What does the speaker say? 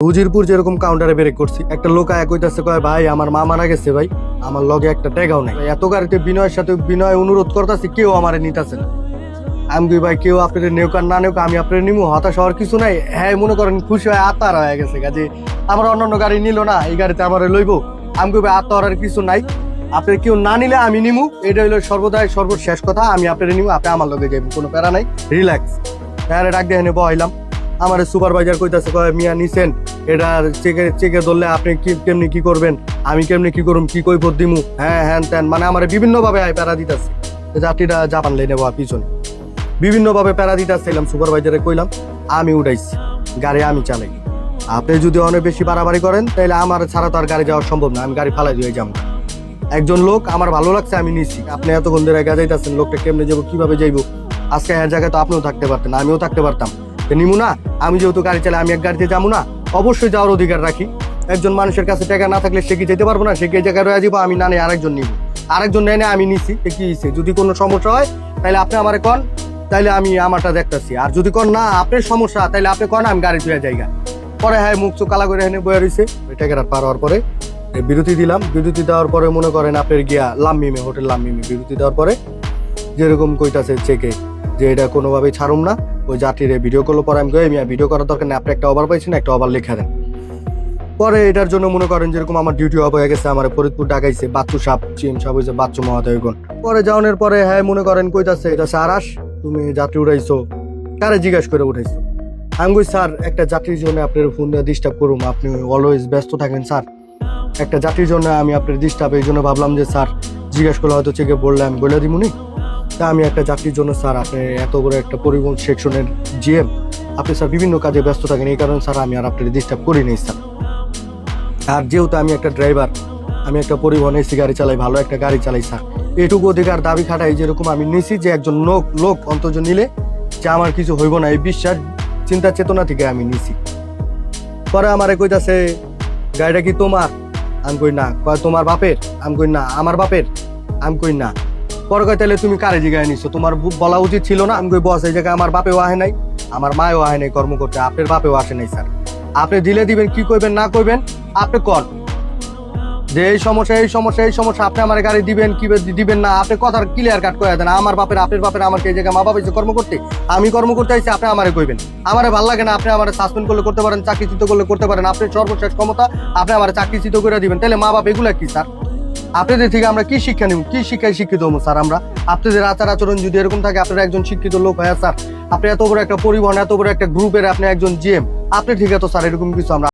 উজিরপুর যেরকম কাউন্টারে ব্রেক করছি, একটা লোক আয়া কইতাছে, কয় ভাই আমার মা মারা গেছে ভাই, আমার লগে একটা টাকাও নাই। এত গাড়িতে বিনয়ের সাথে বিনয় অনুরোধ করতেছি, কেউ আমারে নিতেছে না। আমি কই ভাই কেউ আপনাদের নেউক আর না নেউক আমি আপনাদের নিমু, হতাশ হওয়ার কিছু নাই। হ্যাঁ মনে করেন খুশি হয়ে আত্মার হয়ে গেছে, কাজে আমার অন্যান্য গাড়ি নিল না, এই গাড়িতে আমার লইবো। আমি কই ভাই আত্মার কিছু নাই, আপনার কেউ না নিলে আমি নিমু, এটা হইলো সর্বদাই সর্বশেষ কথা। আমি আপনাদের নিমু, আপনি আমার লগে যাইবেন, কোনো প্যারা নাই, রিল্যাক্স। হ্যাঁ ডাক দিয়ে এনে বহাইলাম। আমার সুপারভাইজার কইতাছে, কয় মিয়া নিছেন এটা চেকে ধরলে আপনি কেমনি কি করবেন, আমি কেমনি কি করুম, কি কৈফত দিমু, হ্যাঁ হ্যান ত্যান, মানে আমার বিভিন্ন ভাবে প্যারা দিতেছে। যাত্রীরা জাপান লেনে বা পিছনে বিভিন্ন ভাবে প্যারা দিতেছিলাম। সুপারভাইজারে কইলাম আমি উঠাইছি, গাড়ি আমি চালাই, আপনি যদি অনেক বেশি বাড়াবাড়ি করেন তাহলে আমার ছাড়া তো আর গাড়ি যাওয়া সম্ভব না, আমি গাড়ি ফালাই দিয়ে যাবো। একজন লোক আমার ভালো লাগছে আমি নিছি, আপনি এতক্ষণ ধরে যাইতেছেন, লোকটা কেমনে যাবো কিভাবে যাইবো, আজকে এর জায়গায় তো আপনিও থাকতে পারতেন, আমিও থাকতে পারতাম, নিমু না। আমি যেহেতু গাড়ি চালাই, আমি এক গাড়িতে যাবো না, অবশ্যই যাওয়ার অধিকার রাখি। একজন মানুষের কাছে টাকা না থাকলে সে কি যেতে পারবো না, সে কি জায়গায় রয়ে যাবো, আমি না নেই আরেকজন নিবো, আরেকজন নেয় না আমি নিছি, কি হয়েছে? যদি কোনো সমস্যা হয় তাহলে আপনি আমারে কন, তাইলে আমি আমারটা দেখতেছি। আর যদি কন না আপনার সমস্যা, তাহলে আপনি কন আমি গাড়ি তুলে জায়গা। পরে হ্যাঁ মুখ চোখ কালা করে এনে বয়ে রয়েছে। টাকাটা পার হওয়ার পরে বিরতি দিলাম, বিরতি দেওয়ার পরে মনে করেন আপনার গিয়া লাম্মিমে, হোটেল লাম্মিমে বিরতি দেওয়ার পরে যেরকম কইতাছে চেকে যে এটা কোনোভাবেই ছাড়ুম না, ওই যাত্রীরে ভিডিও করলো। পরে আমি কই ভিডিও করার দরকার নেই, আপনি একটা ওভার পাইছেন, একটা ওভার লেখা দেন। পরে এটার জন্য মনে করেন যেরকম আমার ডিউটি অফ হয়ে গেছে, আমার ফরিদপুর ডাকাইছে, বাচ্চু সাপ চিএম সাপ হয়েছে, বাচ্চু মহাদয়গণ। পরে যাওয়ানোর পরে হ্যাঁ মনে করেন কইতাছে, এটা আরাস তুমি যাত্রী উঠাইছো, কারে জিজ্ঞাসা করে উঠাইছো? আমি কই স্যার একটা যাত্রীর জন্য আপনার ফোন দিয়ে ডিস্টার্ব করুম, আপনি অলওয়েজ ব্যস্ত থাকেন স্যার, একটা যাত্রীর জন্য আমি আপনার ডিস্টার্ব, এই জন্য ভাবলাম যে স্যার জিজ্ঞাসা করলে হয়তো চেকে বললে আমি বলে দিমুনি। তা আমি একটা যাত্রীর জন্য স্যার, আপনি এত বড় একটা পরিবহন সেকশনের জিএম, আপনি স্যার বিভিন্ন কাজে ব্যস্ত থাকেন, এই কারণে স্যার আমি আর আপনার ডিস্টার্ব করি নাই স্যার। আর যেহেতু আমি একটা ড্রাইভার, আমি একটা পরিবহন এসি গাড়ি চালাই, ভালো একটা গাড়ি চালাই স্যার, এটুকু অধিকার দাবি খাটাই যেরকম আমি নিছি, যে একজন লোক অন্তর্জ নিলে যে আমার কিছু হইব না, এই বিশ্বাস চিন্তা চেতনা থেকে আমি নিছি। পরে আমারে কইতাছে গাড়িটা কি তোমার? আমি কই না। কয় তোমার বাপের? আমি কই না। আমার বাপের? আমি কই না। পরে কয় তাহলে তুমি কারে জিগায় নিছো, তোমার বলা উচিত ছিল না? আমি কই বস এই জায়গায় আমার বাপেও আহে নাই, আমার মায়েও আহে নাই কর্ম করতে, আপনার বাপেও আসে নাই স্যার। আপনি দিলে দিবেন, কি কইবেন না কইবেন আপনি কর, যে এই সমস্যা এই সমস্যা এই সমস্যা, আপনি আমার গাড়ি দিবেন কি দিবেন না, আপনি কথার ক্লিয়ার কাট করে দেন। আমার বাপের আপনার বাপের আমাকে এই জায়গায় মা বাবা কর্ম করতে, আমি কর্ম করতে আইছি, আপনি আমারে কইবেন। আমারে ভালো লাগে না, আপনি আমার সাসপেন্ড করলে করতে পারেন, চাকরিচ্যুত করলে করতে পারেন, আপনার সর্বশেষ ক্ষমতা, আপনি আমার চাকরিচ্যুত করে দিবেন। তাহলে মা বাপ এগুলা কি স্যার? আপনাদের থেকে আমরা কি শিক্ষা নিব, কি শিক্ষায় শিক্ষিত হবো স্যার আমরা? আপনাদের আচার আচরণ যদি এরকম থাকে, আপনারা একজন শিক্ষিত লোক হয় স্যার, আপনি এত বড় একটা পরিবহন, এত বড় একটা গ্রুপের আপনি একজন জিএম, আপনি ঠিক আছে স্যার, এরকম কিছু আমরা